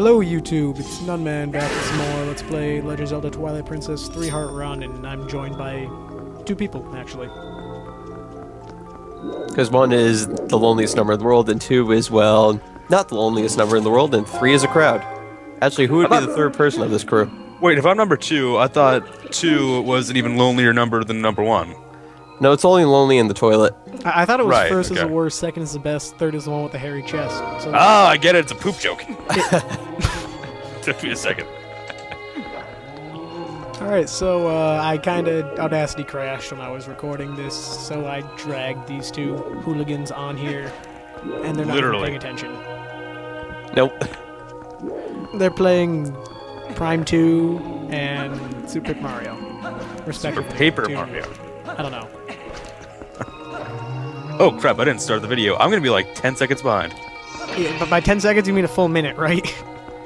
Hello YouTube, it's Noneman back with some more Let's Play Legend of Zelda Twilight Princess 3-Heart Run, and I'm joined by two people, actually. Because one is the loneliest number in the world, and two is, well, not the loneliest number in the world, and three is a crowd. Actually, who would be the third person of this crew? Wait, if I'm number 2, I thought 2 was an even lonelier number than number 1. No, it's only lonely in the toilet. I thought it was Right, first is okay. the worst, second is the best, third is the one with the hairy chest. So Ah, I get it, it's a poop joke. Took me a second. Alright, so I kinda Audacity crashed when I was recording this, so I dragged these two hooligans on here, and they're not even Literally. paying attention. Nope. They're playing Prime 2 and Super Mario, respectively. Super Paper Two- Mario. I don't know. Oh crap, I didn't start the video. I'm gonna be like 10 seconds behind. Yeah, but by 10 seconds you mean a full minute, right?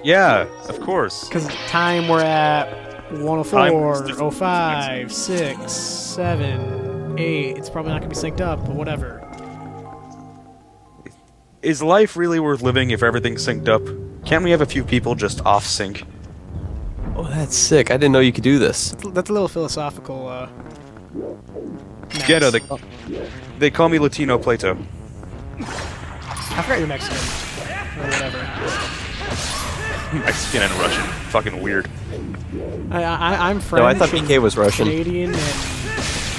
Yeah, of course. Because time we're at Time 104, is different. 05, 6, 7, 8. It's probably not going to be synced up, but whatever. Is life really worth living if everything's synced up? Can't we have a few people just off sync? Oh, that's sick. I didn't know you could do this. That's a little philosophical. Yeah, no, mess. they call me Latino Plato. I forgot you're Mexican. Or whatever. Mexican and Russian. Fucking weird. I'm French. No, I thought PK was Russian. Canadian and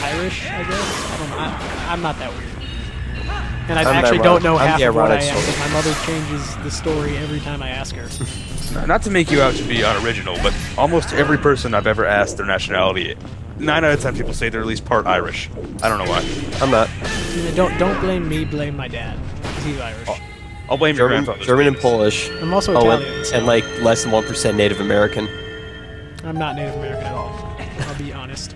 Irish, I guess. I don't know. I'm not that weird. And I I'm actually the don't know I'm half the of what I ironic am, sort. because my mother changes the story every time I ask her. Not to make you out to be unoriginal, but almost every person I've ever asked their nationality, 9 out of 10 people say they're at least part Irish. I don't know why. I'm not. Don't blame me, blame my dad. 'Cause he's Irish. I'll blame your German, grandfather. German and Polish. I'm also Oh, Italian. and like less than 1% Native American. I'm not Native American at all. I'll be honest.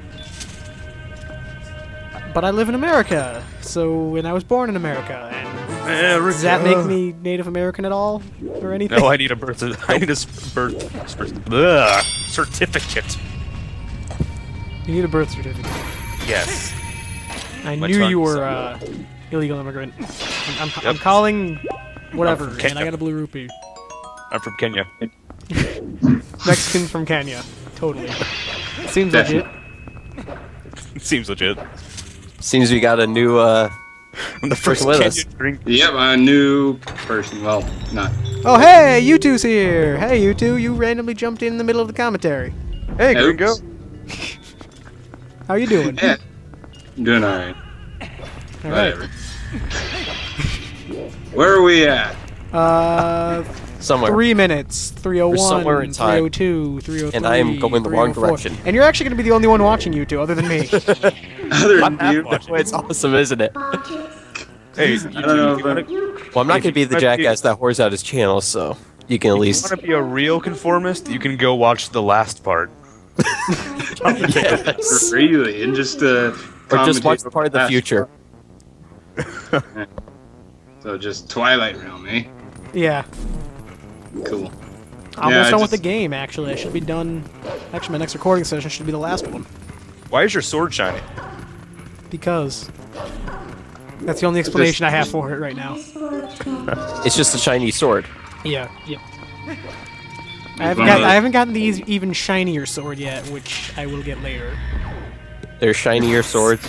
But I live in America, and I was born in America, and does that make me Native American at all, or anything? No, I need a birth. I need a certificate. You need a birth certificate. Yes. I My knew you tongue's- were illegal immigrant. I'm Yep. calling whatever, I'm from and I Kenya. got a blue rupee. I'm from Kenya. Mexican from Kenya, totally. Seems legit. It seems legit. Seems we got a new, I'm the first with Kenyan us. drink. Yep, a new person. Well, not. Oh hey, you two's here. Hey, you two, you randomly jumped in the middle of the commentary. Hey, Oops. Gringo. How you doing? Yeah, I'm doing alright. All right. Whatever. Where are we at? somewhere. 3 minutes, 301, We're somewhere in time. 302, 303, And I am going the wrong 304. direction. And you're actually going to be the only one watching you two, other than me. Other than you, It's awesome, isn't it? Hey, I don't know, but Well, I'm not If going to be you the wanna be- jackass that whores out his channel, so you can at if you least... want to be a real conformist, you can go watch the last part. Yes. really, and just Or just watch the part of the future. So just Twilight Realm, eh? Yeah. Cool. Almost I done with the just- game, actually. I should be done... Actually, my next recording session should be the last one. Why is your sword shiny? Because... That's the only explanation I have for it right now. It's just a Chinese sword. Yeah, yeah. One of those- I haven't gotten the even shinier sword yet, which I will get later. They're shinier swords.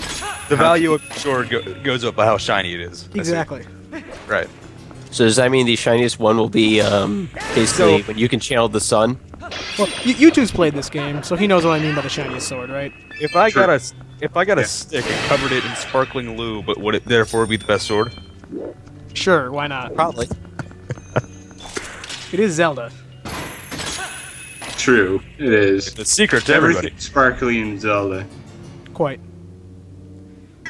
The value of the sword goes up by how shiny it is. I see. Exactly. Right. So does that mean the shiniest one will be basically when you can channel the sun? Well, you two's played this game, so he knows what I mean by the shiniest sword, right? If I Sure. got a stick and covered it in sparkling lube, but would it therefore be the best sword? Sure, why not? Probably. It is Zelda. True, it is. The secret to everybody. Everything sparkly in Zelda. Quite.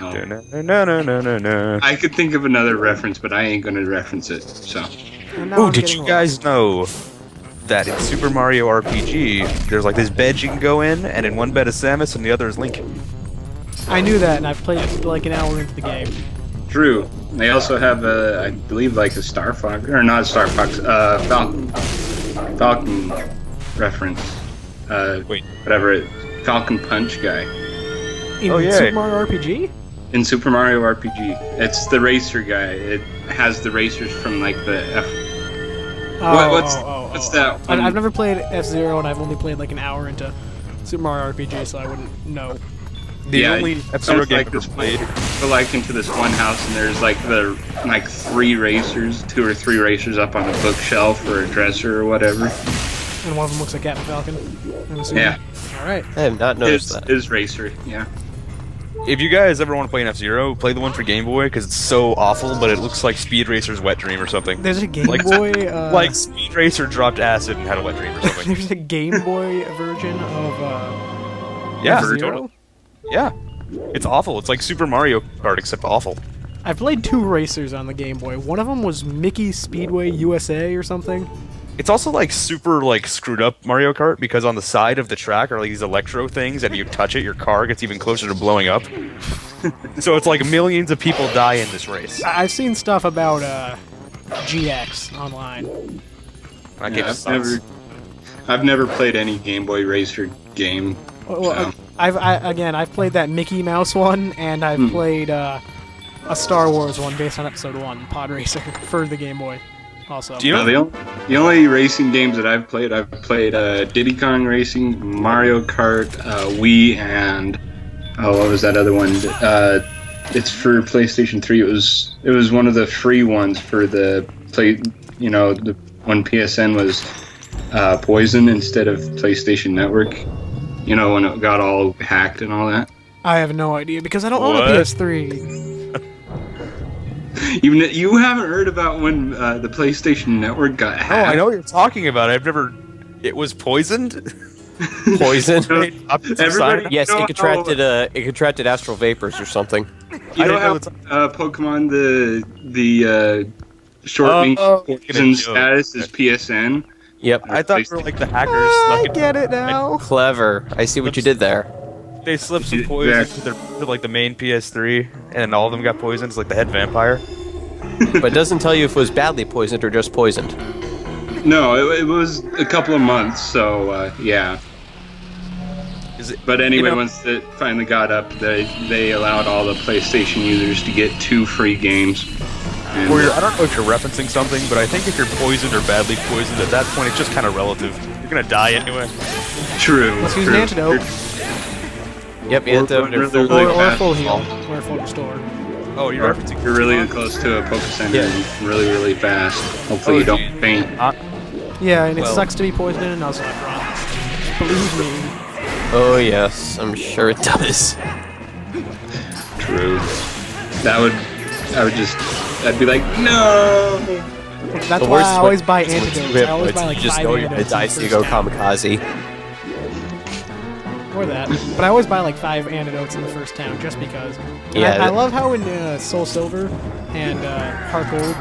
Oh. No. I could think of another reference, but I ain't gonna reference it. So And now Ooh, I'm did getting you lost. guys know that in Super Mario RPG, there's like this bed you can go in, and in one bed is Samus and the other is Link? I knew that, and I've played it like an hour into the game. true. They also have I believe, like a Star Fox, or not Star Fox, Falcon reference. Wait. Whatever it, Falcon Punch guy In Oh, yeah. Super Mario RPG? in Super Mario RPG. It's the racer guy. It has the racers from like the What's that? I've never played F-Zero, and I've only played like an hour into Super Mario RPG, so I wouldn't know. The only F-Zero game I've ever played. Go like into this one house, and there's like three racers, 2 or 3 racers up on a bookshelf or a dresser or whatever. And one of them looks like Captain Falcon. I'm assuming. Yeah. All right. I have not noticed that. His racer, yeah. If you guys ever want to play an F-Zero, play the one for Game Boy, because it's so awful, but it looks like Speed Racer's Wet Dream or something. There's a Game Boy... like Speed Racer dropped acid and had a wet dream or something. There's a Game Boy version of yeah, F-Zero? Yeah. It's awful. It's like Super Mario Kart, except awful. I played 2 racers on the Game Boy. One of them was Mickey Speedway USA or something. It's also like super like screwed up Mario Kart because on the side of the track are like these electro things, and if you touch it, your car gets even closer to blowing up. So it's like millions of people die in this race. I've seen stuff about GX online. That game Yeah, sucks. I've never played any Game Boy Racer game. Well, I've played that Mickey Mouse one, and I've played a Star Wars one based on Episode 1, Pod Racer, for the Game Boy. Also, Do you know? The only racing games that I've played Diddy Kong Racing, Mario Kart, Wii, and what was that other one? It's for PlayStation 3. It was one of the free ones for the when PSN was Poison instead of PlayStation Network. You know, when it got all hacked and all that. I have no idea because I don't own a PS3. You haven't heard about when the PlayStation Network got hacked? Oh, I know what you're talking about. I've never. It was poisoned. Poison? Everybody, Yes, you know it contracted astral vapors or something. You know how Pokemon the shortening poison status is PSN? Yep. I thought we were like the hackers. I get it now. Clever. I see what you did there. They slipped some poison to like the main PS3, and all of them got poisoned. It's like the head vampire. But it doesn't tell you if it was badly poisoned or just poisoned. No, it was a couple of months, so yeah. But anyway, once it finally got up, they allowed all the PlayStation users to get 2 free games. And, I don't know if you're referencing something, but I think if you're poisoned or badly poisoned, at that point it's just kind of relative. You're gonna die anyway. True. Let's use an antidote. Yep, Or Or a full heal. Or a full restore. Oh, you're referencing. You're really close to a Poke Center and really, really fast. Hopefully you don't faint. Yeah, and it sucks to be poisoned in a Nuzlocke run. Believe me. Oh yes, I'm sure it does. True. I'd be like, no! That's why I always buy antidotes. I always buy like just 5 know you're antidotes. gonna die, so you go kamikaze. Or that. But I always buy like 5 antidotes in the first town, just because. Yeah. I love how in Soul Silver and Heart Gold,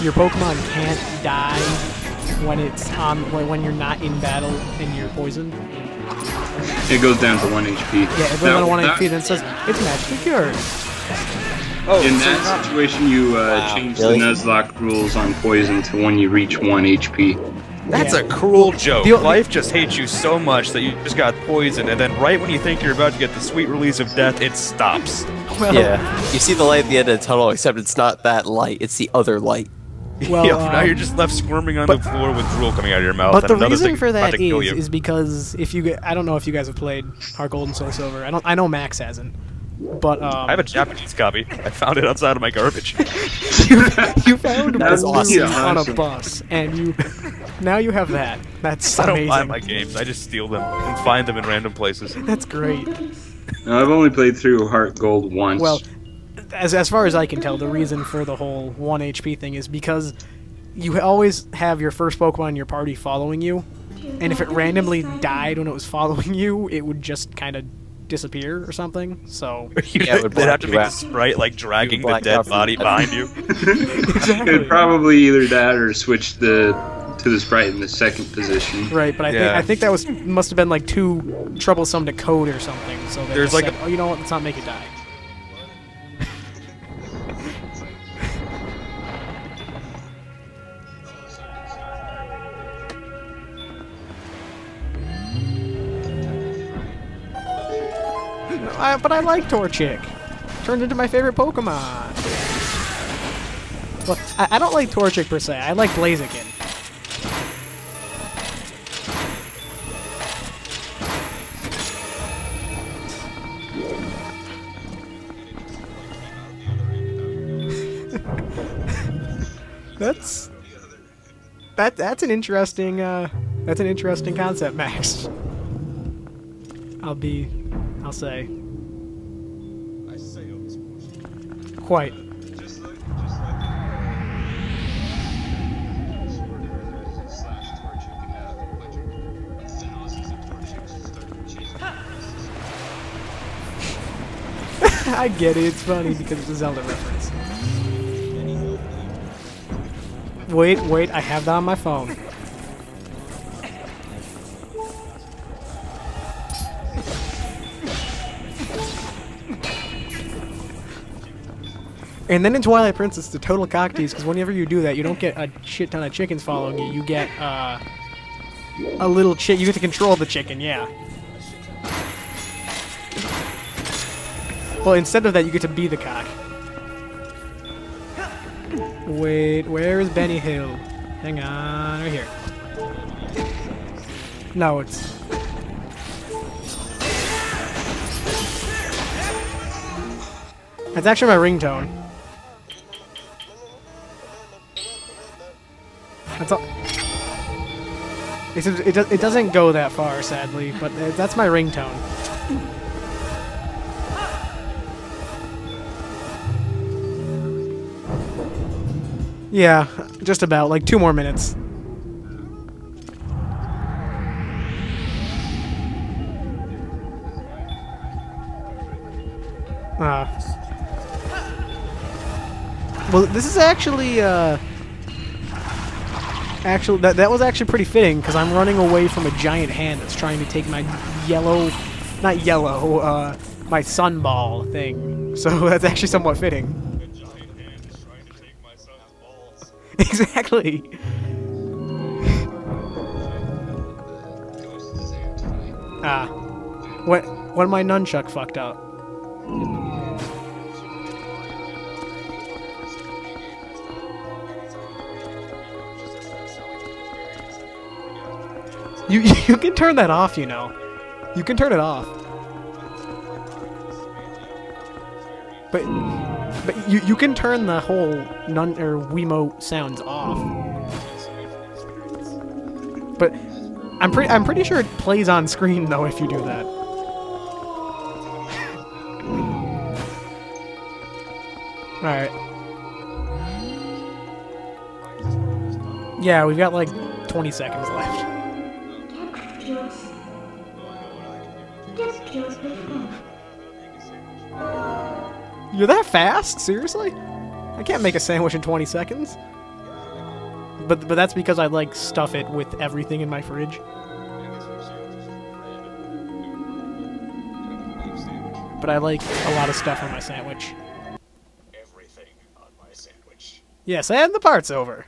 your Pokemon can't die when you're not in battle and you're poisoned. It goes down to 1 HP. Yeah, it goes down to 1 HP, then it says, it's magically cured. In that situation, you change the Nuzlocke rules on poison to when you reach 1 HP. That's a cruel joke. Life just hates you so much that you just got poisoned, and then right when you think you're about to get the sweet release of death, it stops. Well, yeah, you see the light at the end of the tunnel, except it's not that light, it's the other light. Well, now you're just left squirming on the floor with drool coming out of your mouth. But and the reason thing for that about to kill you. is because if you I don't know if you guys have played Heart Gold and Soul Silver. I know Max hasn't. But I have a Japanese copy. I found it outside of my garbage. you found That's one awesome. on a bus, and now you have that. That's I don't amazing. buy my games. I just steal them and find them in random places. That's great. No, I've only played through Heart Gold once. Well, as far as I can tell, the reason for the whole 1 HP thing is because you always have your first Pokemon in your party following you, and if it randomly died when it was following you, it would just kind of disappear or something. So They'd have to make a sprite like dragging the dead body behind you. exactly. It'd probably either that or switch to the sprite in the second position. Right, but I think that must have been like too troublesome to code or something. So they There's just like said, oh, you know what? Let's not make it die. But I like Torchic. Turned into my favorite Pokemon. Well, I don't like Torchic per se. I like Blaziken. That's an interesting concept, Max. I'll say. Quite. I get it, it's funny because it's a Zelda reference. Wait, I have that on my phone. And then in Twilight Princess, it's a total cocktease, because whenever you do that, you don't get a shit ton of chickens following you. You get, a little chick. You get to control the chicken, yeah. Well, instead of that, you get to be the cock. Wait, where is Benny Hill? Hang on, right here. No, it's... That's actually my ringtone. That's all. It doesn't go that far, sadly, but that's my ringtone. Yeah, just about. Like 2 more minutes. Well, this is actually, that was actually pretty fitting, because I'm running away from a giant hand that's trying to take my my sunball thing. So that's actually somewhat fitting. Exactly. When my nunchuck fucked up. You can turn that off, you know. You can turn it off. But you can turn the whole Wiimote sounds off. But I'm pretty sure it plays on screen though if you do that. All right. Yeah, we've got like 20 seconds left. You're that fast? Seriously? I can't make a sandwich in 20 seconds. But that's because I like stuff it with everything in my fridge. But I like a lot of stuff on my sandwich. Everything on my sandwich. Yes, and the part's over.